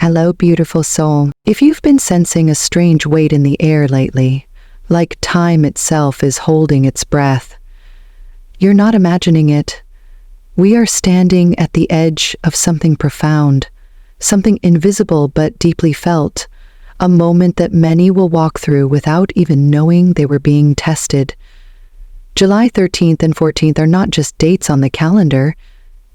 Hello, beautiful soul. If you've been sensing a strange weight in the air lately, like time itself is holding its breath, you're not imagining it. We are standing at the edge of something profound, something invisible but deeply felt, a moment that many will walk through without even knowing they were being tested. July 13th and 14th are not just dates on the calendar.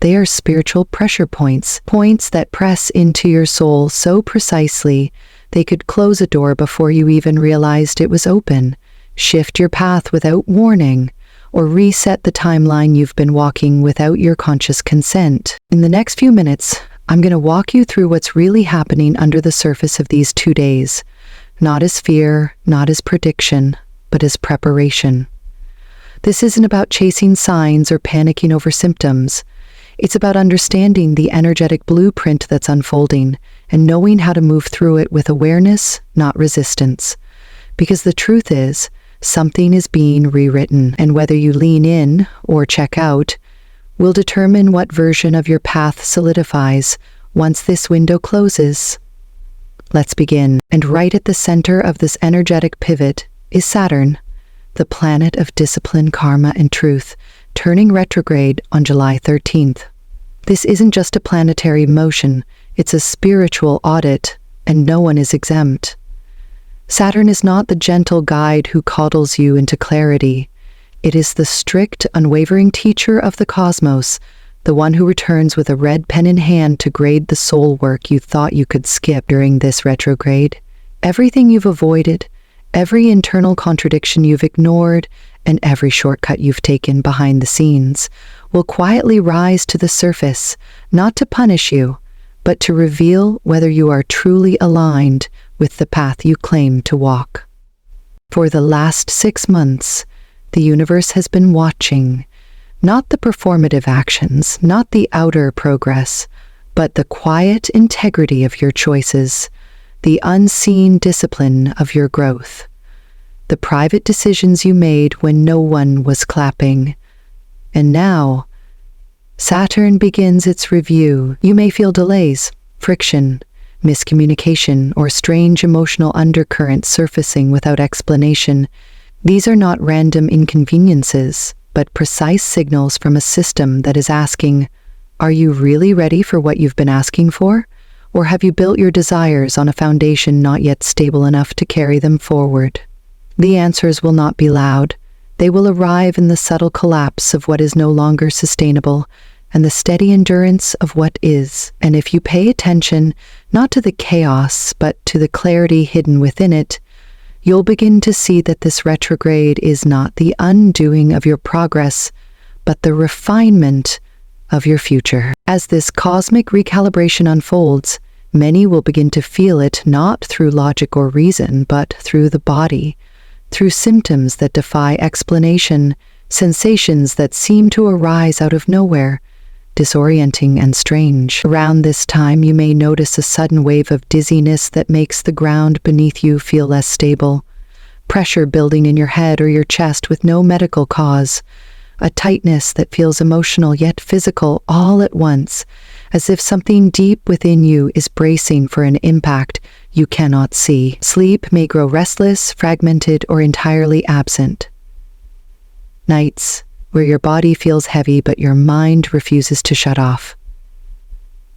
They are spiritual pressure points, points that press into your soul so precisely they could close a door before you even realized it was open, shift your path without warning, or reset the timeline you've been walking without your conscious consent. In the next few minutes, I'm going to walk you through what's really happening under the surface of these 2 days, not as fear, not as prediction, but as preparation. This isn't about chasing signs or panicking over symptoms. It's about understanding the energetic blueprint that's unfolding and knowing how to move through it with awareness, not resistance. Because the truth is, something is being rewritten, and whether you lean in or check out will determine what version of your path solidifies once this window closes. Let's begin. And right at the center of this energetic pivot is Saturn, the planet of discipline, karma, and truth, turning retrograde on July 13th. This isn't just a planetary motion, it's a spiritual audit, and no one is exempt. Saturn is not the gentle guide who coddles you into clarity. It is the strict, unwavering teacher of the cosmos, the one who returns with a red pen in hand to grade the soul work you thought you could skip during this retrograde. Everything you've avoided, every internal contradiction you've ignored, and every shortcut you've taken behind the scenes will quietly rise to the surface, not to punish you, but to reveal whether you are truly aligned with the path you claim to walk. For the last 6 months, the universe has been watching, not the performative actions, not the outer progress, but the quiet integrity of your choices, the unseen discipline of your growth, the private decisions you made when no one was clapping. And now, Saturn begins its review. You may feel delays, friction, miscommunication, or strange emotional undercurrents surfacing without explanation. These are not random inconveniences, but precise signals from a system that is asking, are you really ready for what you've been asking for? Or have you built your desires on a foundation not yet stable enough to carry them forward? The answers will not be loud. They will arrive in the subtle collapse of what is no longer sustainable and the steady endurance of what is. And if you pay attention, not to the chaos, but to the clarity hidden within it, you'll begin to see that this retrograde is not the undoing of your progress, but the refinement of your future. As this cosmic recalibration unfolds, many will begin to feel it not through logic or reason, but through the body, through symptoms that defy explanation, sensations that seem to arise out of nowhere, disorienting and strange. Around this time, you may notice a sudden wave of dizziness that makes the ground beneath you feel less stable, pressure building in your head or your chest with no medical cause, a tightness that feels emotional yet physical all at once, as if something deep within you is bracing for an impact you cannot see. Sleep may grow restless, fragmented, or entirely absent. Nights where your body feels heavy but your mind refuses to shut off.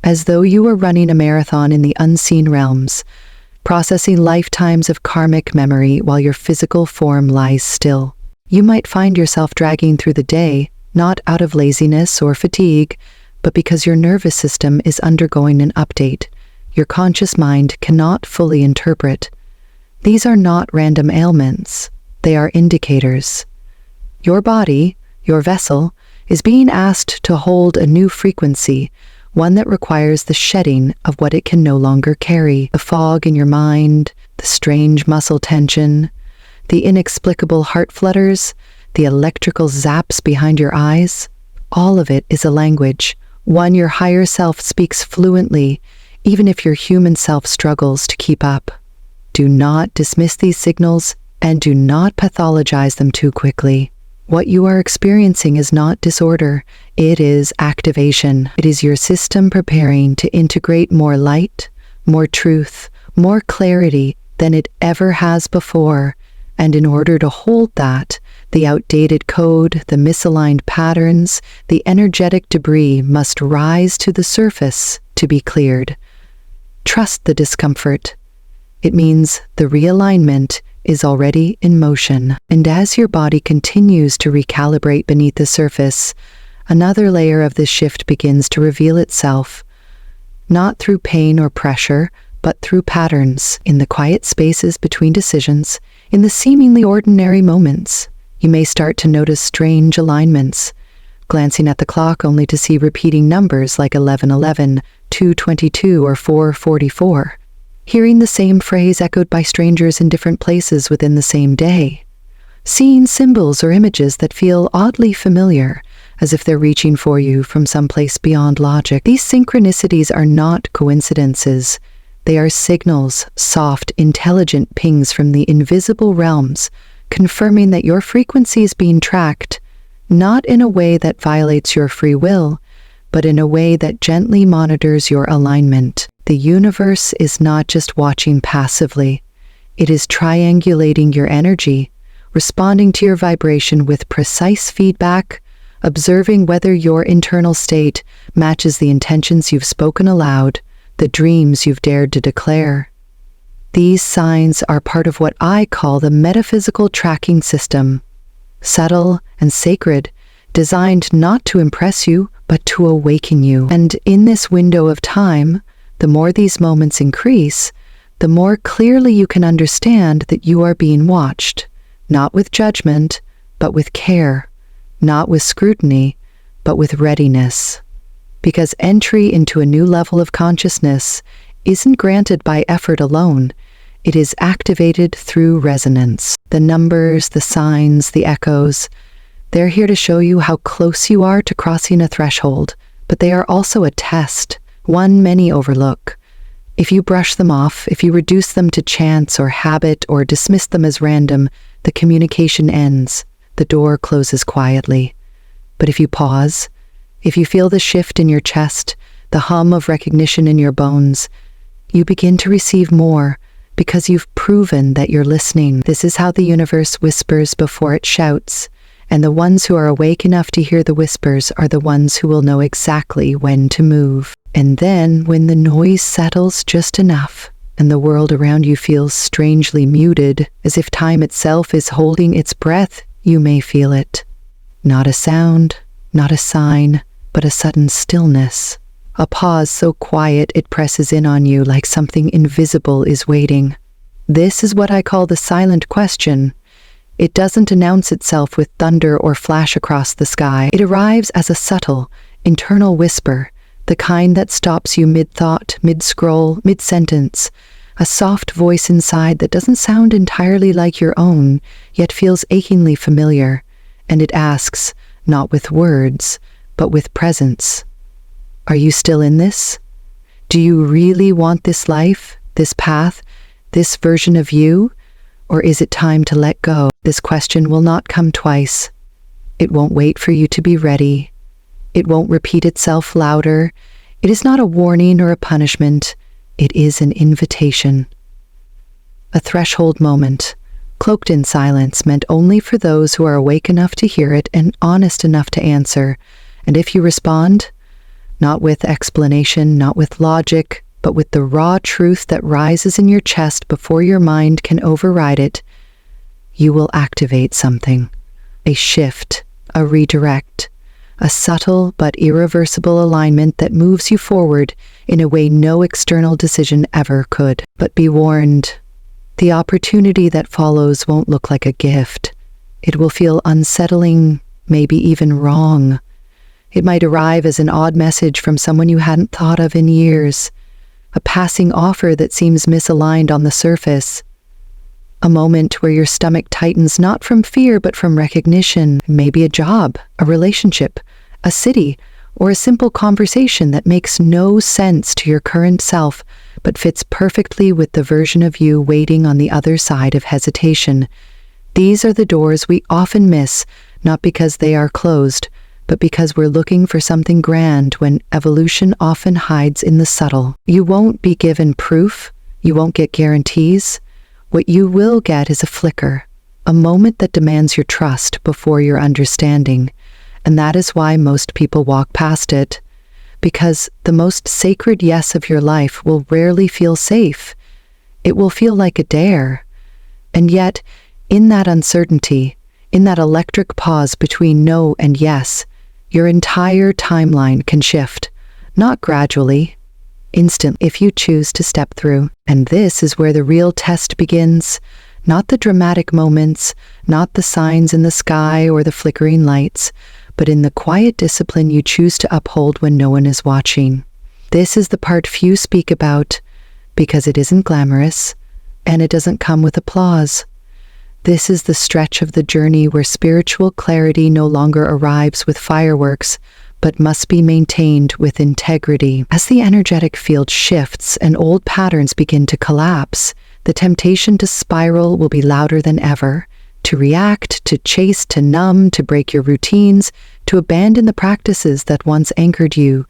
As though you were running a marathon in the unseen realms, processing lifetimes of karmic memory while your physical form lies still. You might find yourself dragging through the day, not out of laziness or fatigue, but because your nervous system is undergoing an update your conscious mind cannot fully interpret. These are not random ailments. They are indicators. Your body, your vessel, is being asked to hold a new frequency, one that requires the shedding of what it can no longer carry. The fog in your mind, the strange muscle tension, the inexplicable heart flutters, the electrical zaps behind your eyes, all of it is a language, one your higher self speaks fluently, even if your human self struggles to keep up. Do not dismiss these signals and do not pathologize them too quickly. What you are experiencing is not disorder, it is activation. It is your system preparing to integrate more light, more truth, more clarity than it ever has before. And in order to hold that, the outdated code, the misaligned patterns, the energetic debris must rise to the surface to be cleared. Trust the discomfort. It means the realignment is already in motion. And as your body continues to recalibrate beneath the surface, another layer of this shift begins to reveal itself, not through pain or pressure, but through patterns, in the quiet spaces between decisions, in the seemingly ordinary moments. You may start to notice strange alignments, glancing at the clock only to see repeating numbers like 11:11, 2:22, or 4:44. Hearing the same phrase echoed by strangers in different places within the same day. Seeing symbols or images that feel oddly familiar, as if they're reaching for you from someplace beyond logic. These synchronicities are not coincidences. They are signals, soft, intelligent pings from the invisible realms, confirming that your frequency is being tracked, not in a way that violates your free will, but in a way that gently monitors your alignment. The universe is not just watching passively. It is triangulating your energy, responding to your vibration with precise feedback, observing whether your internal state matches the intentions you've spoken aloud, the dreams you've dared to declare. These signs are part of what I call the metaphysical tracking system, subtle and sacred, designed not to impress you, but to awaken you. And in this window of time, the more these moments increase, the more clearly you can understand that you are being watched, not with judgment, but with care, not with scrutiny, but with readiness. Because entry into a new level of consciousness isn't granted by effort alone. It is activated through resonance. The numbers, the signs, the echoes, they're here to show you how close you are to crossing a threshold, but they are also a test, one many overlook. If you brush them off, if you reduce them to chance or habit or dismiss them as random, the communication ends, the door closes quietly. But if you pause, if you feel the shift in your chest, the hum of recognition in your bones, you begin to receive more because you've proven that you're listening. This is how the universe whispers before it shouts, and the ones who are awake enough to hear the whispers are the ones who will know exactly when to move. And then, when the noise settles just enough, and the world around you feels strangely muted, as if time itself is holding its breath, you may feel it. Not a sound, not a sign, but a sudden stillness. A pause so quiet it presses in on you like something invisible is waiting. This is what I call the silent question. It doesn't announce itself with thunder or flash across the sky. It arrives as a subtle, internal whisper, the kind that stops you mid-thought, mid-scroll, mid-sentence, a soft voice inside that doesn't sound entirely like your own, yet feels achingly familiar. And it asks, not with words, but with presence. Are you still in this? Do you really want this life, this path, this version of you? Or is it time to let go? This question will not come twice. It won't wait for you to be ready. It won't repeat itself louder. It is not a warning or a punishment. It is an invitation. A threshold moment, cloaked in silence, meant only for those who are awake enough to hear it and honest enough to answer. And if you respond, not with explanation, not with logic, but with the raw truth that rises in your chest before your mind can override it, you will activate something. A shift, a redirect, a subtle but irreversible alignment that moves you forward in a way no external decision ever could. But be warned, the opportunity that follows won't look like a gift. It will feel unsettling, maybe even wrong. It might arrive as an odd message from someone you hadn't thought of in years, a passing offer that seems misaligned on the surface, a moment where your stomach tightens not from fear but from recognition, maybe a job, a relationship, a city, or a simple conversation that makes no sense to your current self but fits perfectly with the version of you waiting on the other side of hesitation. These are the doors we often miss, not because they are closed, but because we're looking for something grand when evolution often hides in the subtle. You won't be given proof, you won't get guarantees. What you will get is a flicker, a moment that demands your trust before your understanding. And that is why most people walk past it, because the most sacred yes of your life will rarely feel safe. It will feel like a dare. And yet, in that uncertainty, in that electric pause between no and yes, your entire timeline can shift, not gradually, instantly, if you choose to step through. And this is where the real test begins, not the dramatic moments, not the signs in the sky or the flickering lights, but in the quiet discipline you choose to uphold when no one is watching. This is the part few speak about, because it isn't glamorous, and it doesn't come with applause. This is the stretch of the journey where spiritual clarity no longer arrives with fireworks, but must be maintained with integrity. As the energetic field shifts and old patterns begin to collapse, the temptation to spiral will be louder than ever. To react, to chase, to numb, to break your routines, to abandon the practices that once anchored you.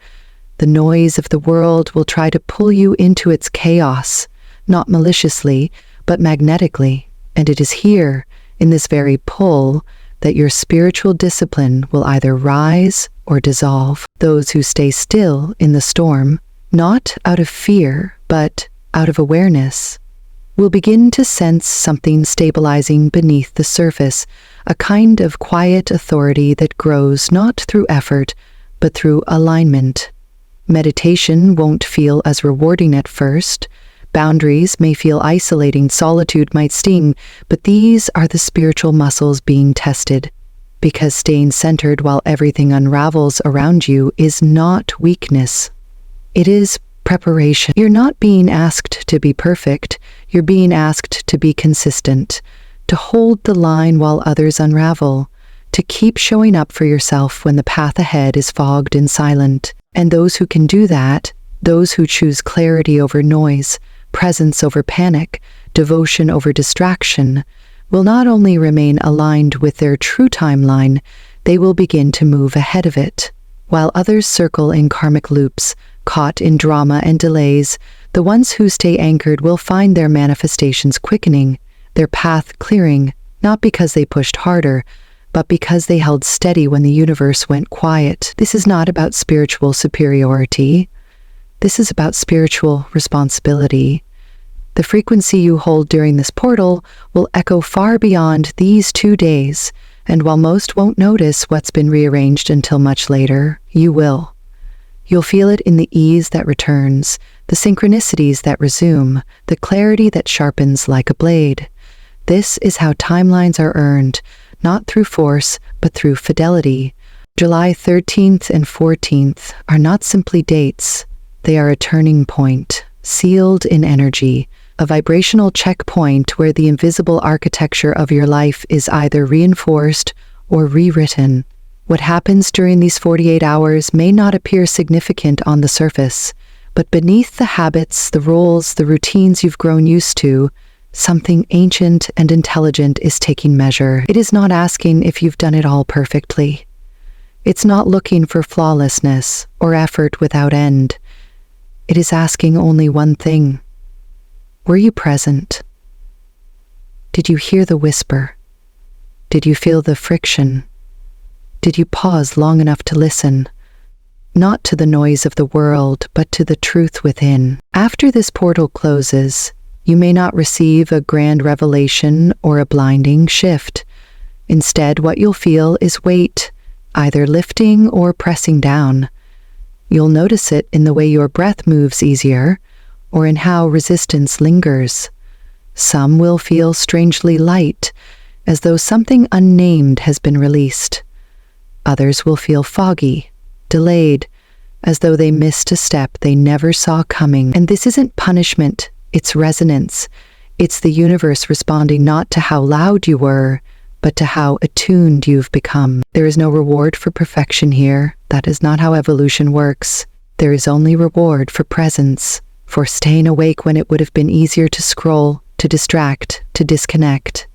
The noise of the world will try to pull you into its chaos, not maliciously, but magnetically. And it is here, in this very pull, that your spiritual discipline will either rise or dissolve. Those who stay still in the storm, not out of fear, but out of awareness, will begin to sense something stabilizing beneath the surface, a kind of quiet authority that grows not through effort, but through alignment. Meditation won't feel as rewarding at first. Boundaries may feel isolating, solitude might sting, but these are the spiritual muscles being tested. Because staying centered while everything unravels around you is not weakness. It is preparation. You're not being asked to be perfect, you're being asked to be consistent, to hold the line while others unravel, to keep showing up for yourself when the path ahead is fogged and silent. And those who can do that, those who choose clarity over noise, presence over panic, devotion over distraction, will not only remain aligned with their true timeline, they will begin to move ahead of it. While others circle in karmic loops, caught in drama and delays, the ones who stay anchored will find their manifestations quickening, their path clearing, not because they pushed harder, but because they held steady when the universe went quiet. This is not about spiritual superiority. This is about spiritual responsibility. The frequency you hold during this portal will echo far beyond these 2 days, and while most won't notice what's been rearranged until much later, you will. You'll feel it in the ease that returns, the synchronicities that resume, the clarity that sharpens like a blade. This is how timelines are earned, not through force, but through fidelity. July 13th and 14th are not simply dates. They are a turning point, sealed in energy, a vibrational checkpoint where the invisible architecture of your life is either reinforced or rewritten. What happens during these 48 hours may not appear significant on the surface, but beneath the habits, the roles, the routines you've grown used to, something ancient and intelligent is taking measure. It is not asking if you've done it all perfectly. It's not looking for flawlessness or effort without end. It is asking only one thing. Were you present? Did you hear the whisper? Did you feel the friction? Did you pause long enough to listen? Not to the noise of the world, but to the truth within. After this portal closes, you may not receive a grand revelation or a blinding shift. Instead, what you'll feel is weight, either lifting or pressing down. You'll notice it in the way your breath moves easier, or in how resistance lingers. Some will feel strangely light, as though something unnamed has been released. Others will feel foggy, delayed, as though they missed a step they never saw coming. And this isn't punishment, it's resonance. It's the universe responding not to how loud you were, but to how attuned you've become. There is no reward for perfection here. That is not how evolution works. There is only reward for presence, for staying awake when it would have been easier to scroll, to distract, to disconnect.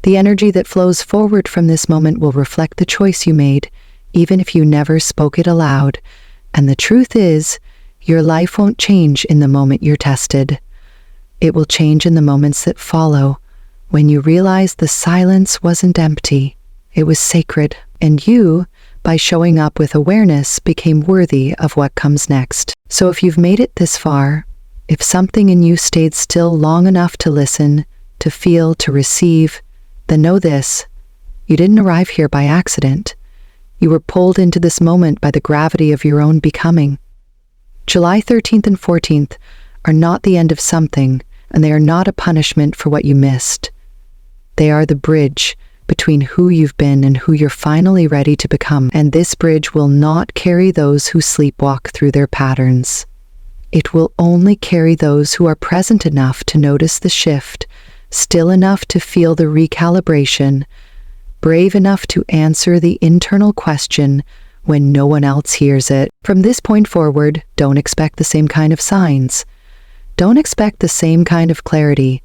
The energy that flows forward from this moment will reflect the choice you made, even if you never spoke it aloud. And the truth is, your life won't change in the moment you're tested. It will change in the moments that follow, when you realize the silence wasn't empty, it was sacred, and you, by showing up with awareness, became worthy of what comes next. So if you've made it this far, if something in you stayed still long enough to listen, to feel, to receive, then know this: you didn't arrive here by accident. You were pulled into this moment by the gravity of your own becoming. July 13th and 14th are not the end of something, and they are not a punishment for what you missed. They are the bridge between who you've been and who you're finally ready to become. And this bridge will not carry those who sleepwalk through their patterns. It will only carry those who are present enough to notice the shift, still enough to feel the recalibration, brave enough to answer the internal question when no one else hears it. From this point forward, don't expect the same kind of signs. Don't expect the same kind of clarity.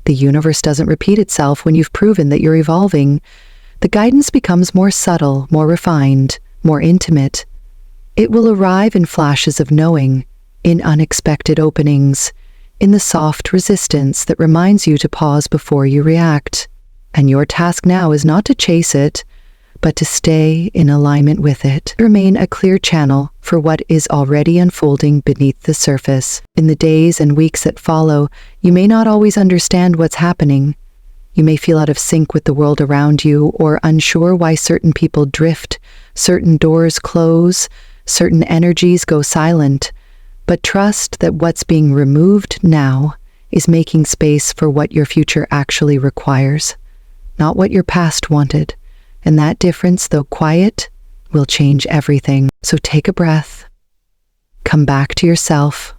The universe doesn't repeat itself when you've proven that you're evolving. The guidance becomes more subtle, more refined, more intimate. It will arrive in flashes of knowing, in unexpected openings, in the soft resistance that reminds you to pause before you react. And your task now is not to chase it, but to stay in alignment with it. Remain a clear channel for what is already unfolding beneath the surface. In the days and weeks that follow, you may not always understand what's happening. You may feel out of sync with the world around you, or unsure why certain people drift, certain doors close, certain energies go silent. But trust that what's being removed now is making space for what your future actually requires, not what your past wanted. And that difference, though quiet, will change everything. So take a breath. Come back to yourself.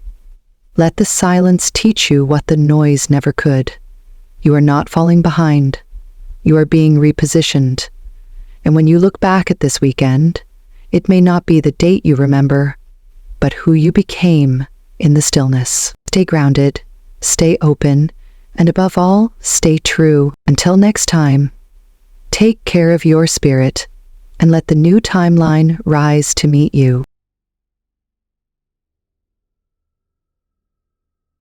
Let the silence teach you what the noise never could. You are not falling behind. You are being repositioned. And when you look back at this weekend, it may not be the date you remember, but who you became in the stillness. Stay grounded, stay open, and above all, stay true. Until next time, take care of your spirit and let the new timeline rise to meet you.